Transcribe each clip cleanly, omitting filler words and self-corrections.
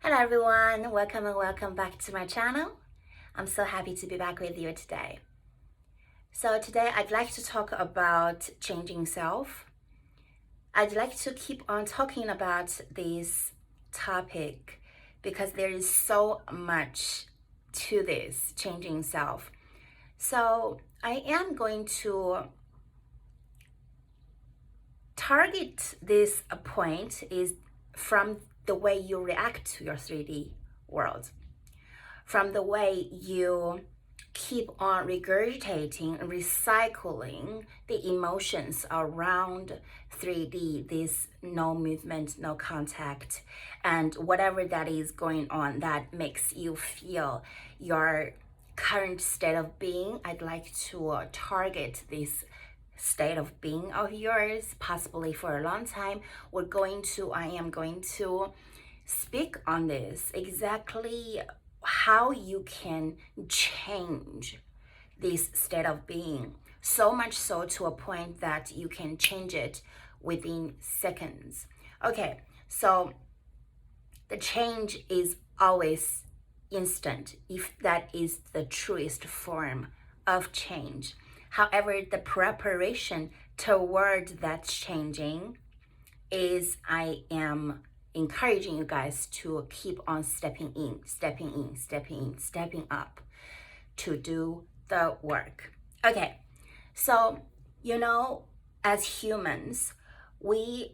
Hello everyone, welcome and welcome back to my channel. I'm so happy to be back with you today. So today I'd like to talk about changing self. I'd like to keep on talking about this topic because there is so much to this changing self. So I am going to target this point is from the way you react to your 3D world, from the way you keep on regurgitating and recycling the emotions around 3D, this no movement, no contact, and whatever that is going on that makes you feel your current state of being. I'd like to target this state of being of yours, possibly for a long time. I am going to speak on this, exactly how you can change this state of being, so much so to a point that you can change it within seconds. Okay, so the change is always instant, if that is the truest form of change. However, the preparation toward that changing is I am encouraging you guys to keep on stepping up to do the work. Okay, so as humans, we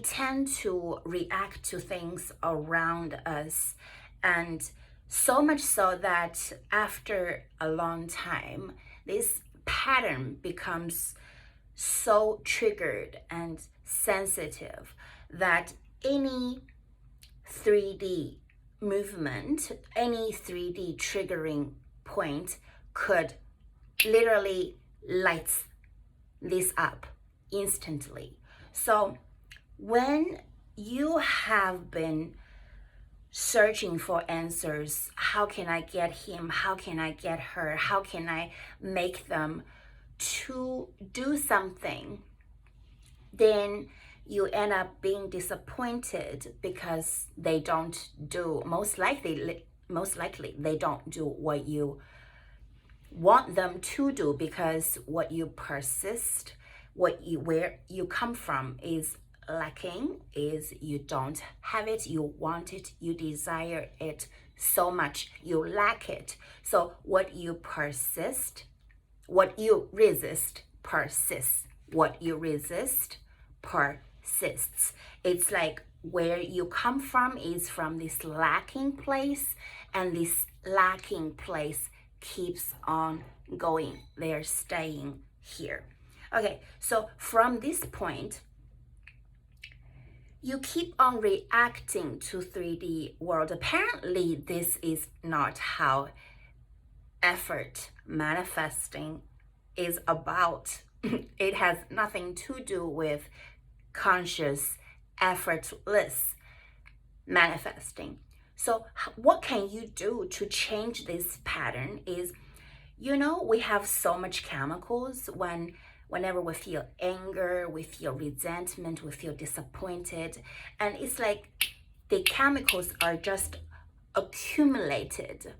tend to react to things around us, and so much so that after a long time, this pattern becomes so triggered and sensitive that any 3D movement, any 3D triggering point could literally light this up instantly. So when you have been searching for answers, how can I get him? How can I get her? How can I make them to do something? Then you end up being disappointed because they don't do, most likely they don't do what you want them to do, because what you persist, where you come from is lacking, is you don't have it, you want it, you desire it so much, you lack it. So what you resist persists. What you resist persists. It's like where you come from is from this lacking place, and this lacking place keeps on going. They're staying here. Okay, so from this point, you keep on reacting to 3D world. Apparently, this is not how effort manifesting is about. It has nothing to do with conscious, effortless manifesting. So what can you do to change this pattern is, we have so much chemicals whenever we feel anger, we feel resentment, we feel disappointed, and it's like the chemicals are just accumulated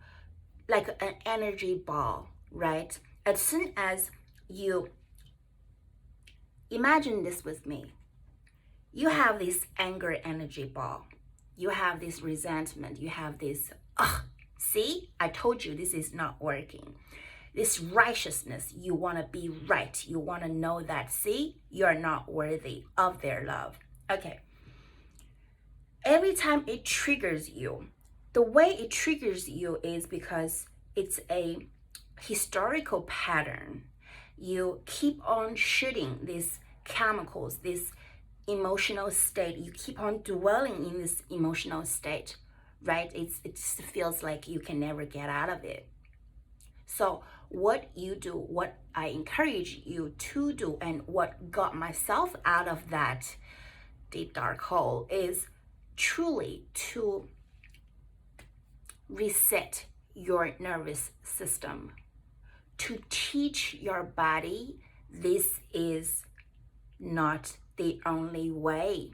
like an energy ball, right? As soon as you imagine this with me, you have this anger energy ball, you have this resentment, you have this, see, I told you this is not working. This righteousness, you want to be right. You want to know that, see, you're not worthy of their love. Okay. Every time it triggers you, the way it triggers you is because it's a historical pattern. You keep on shooting these chemicals, this emotional state. You keep on dwelling in this emotional state, right? It just feels like you can never get out of it. So what you do, what I encourage you to do, and what got myself out of that deep dark hole is truly to reset your nervous system, to teach your body this is not the only way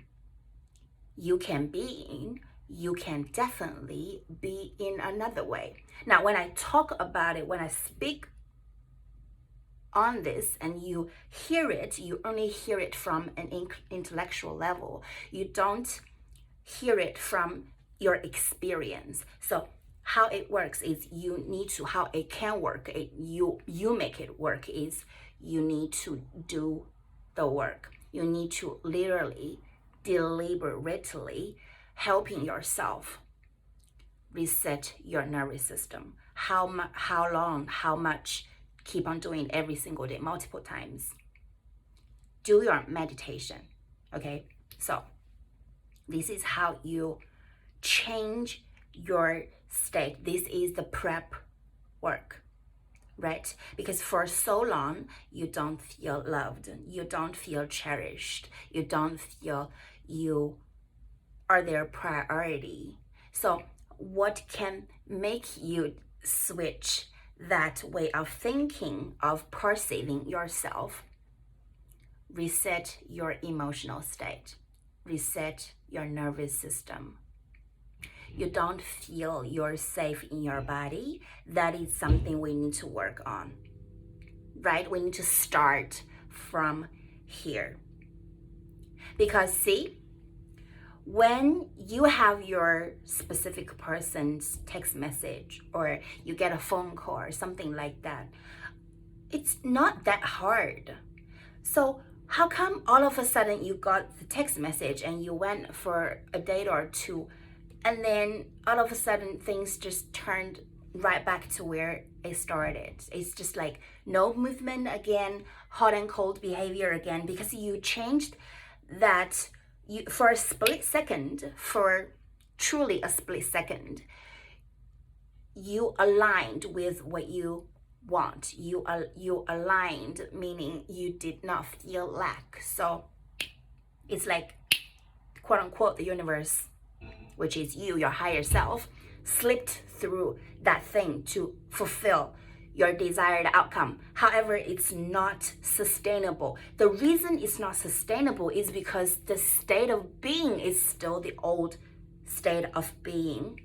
you can be in. you can definitely be in another way. Now, when I talk about it, when I speak on this and you hear it, you only hear it from an intellectual level. You don't hear it from your experience. So how it works is you need to, how it can work, you make it work is you need to do the work. You need to literally, deliberately helping yourself reset your nervous system. How long, how much? Keep on doing every single day, multiple times. Do your meditation, okay? So this is how you change your state. This is the prep work, right? Because for so long, you don't feel loved, you don't feel cherished, you don't feel you are their priority. So what can make you switch that way of thinking, of perceiving yourself? Reset your emotional state, reset your nervous system. You don't feel you're safe in your body. That is something we need to work on, right? We need to start from here. Because see, when you have your specific person's text message or you get a phone call or something like that, it's not that hard. So how come all of a sudden you got the text message and you went for a date or two, and then all of a sudden things just turned right back to where it started? It's just like no movement again, hot and cold behavior again, because you changed that. You, for a split second, for truly a split second, you aligned with what you want. You aligned, meaning you did not feel lack. So it's like, quote unquote, the universe, which is you, your higher self, slipped through that thing to fulfill your desired outcome. However, it's not sustainable. The reason it's not sustainable is because the state of being is still the old state of being.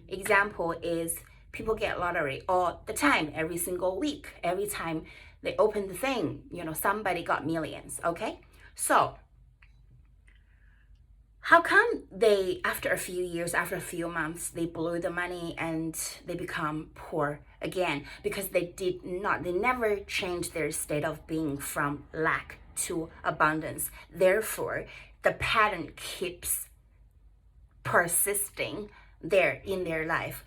Example is people get lottery all the time, every single week. Every time they open the thing, somebody got millions, okay? So how come they, after a few years, after a few months, they blew the money and they become poor again? Because they never changed their state of being from lack to abundance. Therefore, the pattern keeps persisting there in their life.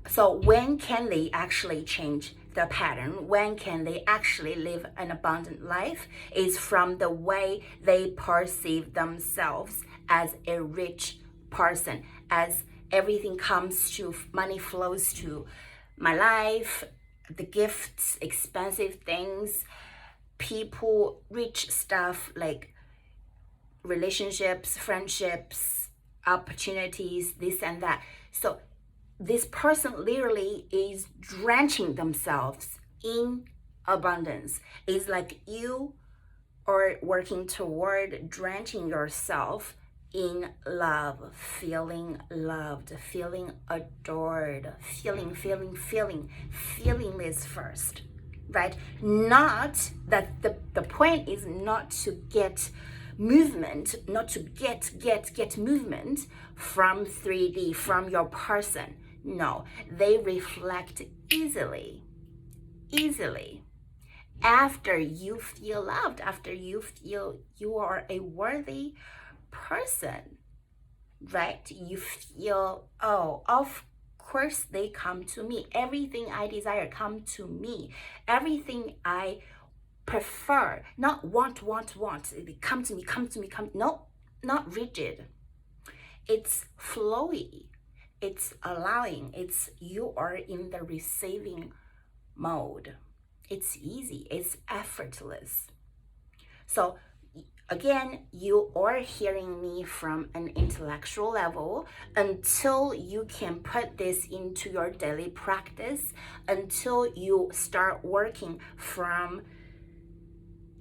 So when can they actually change the pattern? When can they actually live an abundant life? Is from the way they perceive themselves as a rich person, as everything comes to, money flows to my life, the gifts, expensive things, people, rich stuff like relationships, friendships, opportunities, this and that. So this person literally is drenching themselves in abundance. It's like you are working toward drenching yourself in love, feeling loved, feeling adored, feeling this first, right? Not that the point is not to get movement, not to get movement from 3D, from your person. No, they reflect easily. After you feel loved, after you feel you are a worthy person, right? You feel, oh, of course they come to me. Everything I desire come to me. Everything I prefer, not want. Come to me. No, not rigid. It's flowy. It's allowing. It's you are in the receiving mode. It's easy. It's effortless. So again, you are hearing me from an intellectual level until you can put this into your daily practice, until you start working from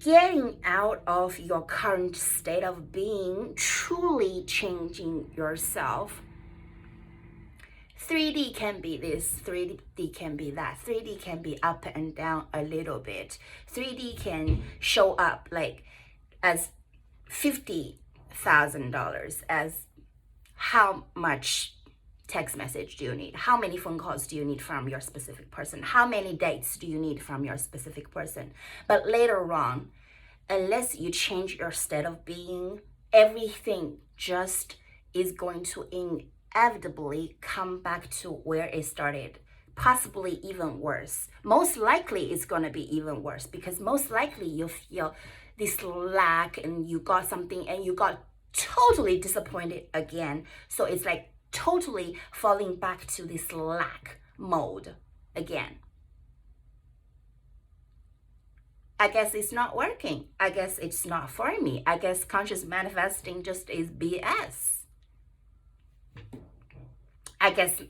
getting out of your current state of being, truly changing yourself. 3D can be this, 3D can be that, 3D can be up and down a little bit. 3D can show up like as $50,000, as how much text message do you need? How many phone calls do you need from your specific person? How many dates do you need from your specific person? But later on, unless you change your state of being, everything just is going to inevitably come back to where it started, possibly even worse. Most likely it's going to be even worse, because most likely you feel this lack and you got something and you got totally disappointed again. So it's like totally falling back to this lack mode again. I guess it's not working. I guess it's not for me. I guess conscious manifesting just is BS. I guess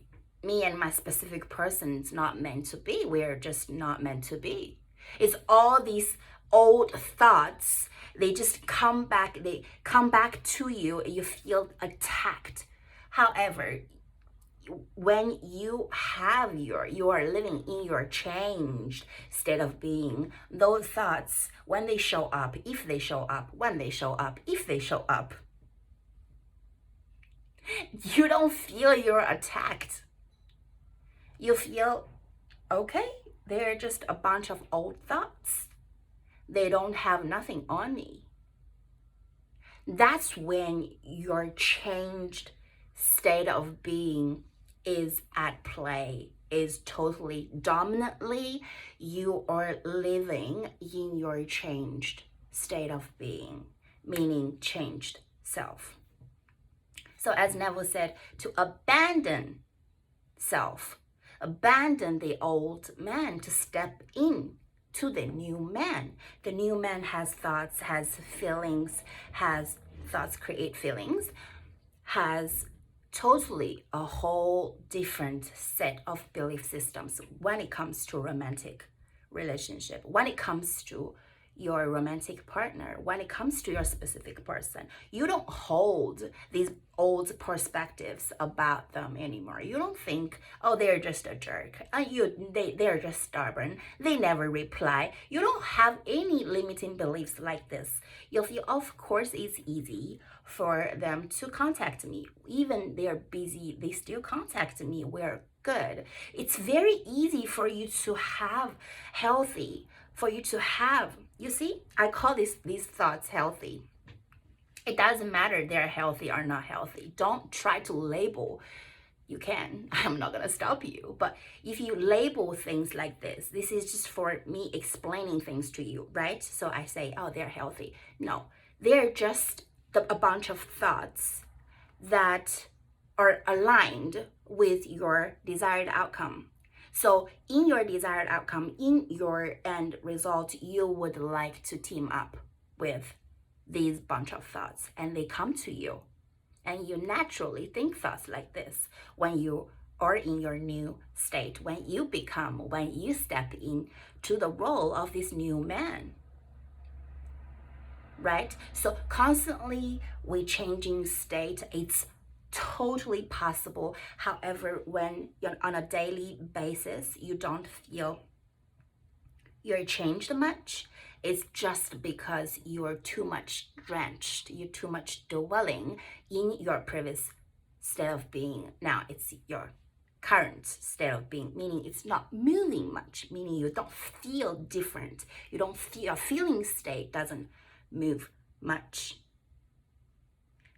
me and my specific person is not meant to be. We're just not meant to be. It's all these old thoughts. They just come back. They come back to you. You feel attacked. However, when you are living in your changed state of being, those thoughts, when they show up, if they show up, when they show up, if they show up, you don't feel you're attacked. You feel, okay, they're just a bunch of old thoughts. They don't have nothing on me. That's when your changed state of being is at play, is totally dominantly you are living in your changed state of being, meaning changed self. So as Neville said, to abandon self, abandon the old man to step in to the new man. The new man has thoughts, has feelings, has thoughts create feelings, has totally a whole different set of belief systems when it comes to romantic relationship, when it comes to your romantic partner, when it comes to your specific person. You don't hold these old perspectives about them anymore. You don't think, oh, they're just a jerk. They're just stubborn. They never reply. You don't have any limiting beliefs like this. You feel, of course, it's easy for them to contact me. Even they're busy, they still contact me. We're good. It's very easy for you to have healthy, you see, I call these thoughts healthy. It doesn't matter they're healthy or not healthy. Don't try to label. You can. I'm not going to stop you. But if you label things like this is just for me explaining things to you, right? So I say, oh, they're healthy. No, they're just a bunch of thoughts that are aligned with your desired outcome. So in your desired outcome, in your end result, you would like to team up with these bunch of thoughts, and they come to you. And you naturally think thoughts like this when you are in your new state, when you step in to the role of this new man. Right? So constantly we changing state, it's totally possible. However, when you're on a daily basis, you don't feel you're changed much, it's just because you're too much drenched, you're too much dwelling in your previous state of being. Now it's your current state of being, meaning it's not moving much, meaning you don't feel different. You don't feel, your feeling state doesn't move much.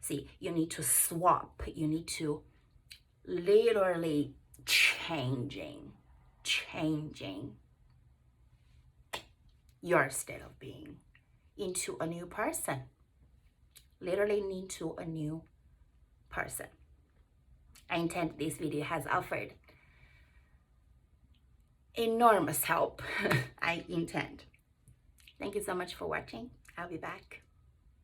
See, you need to swap. You need to literally changing your state of being into a new person. Literally into a new person. I intend this video has offered enormous help. I intend. Thank you so much for watching. I'll be back.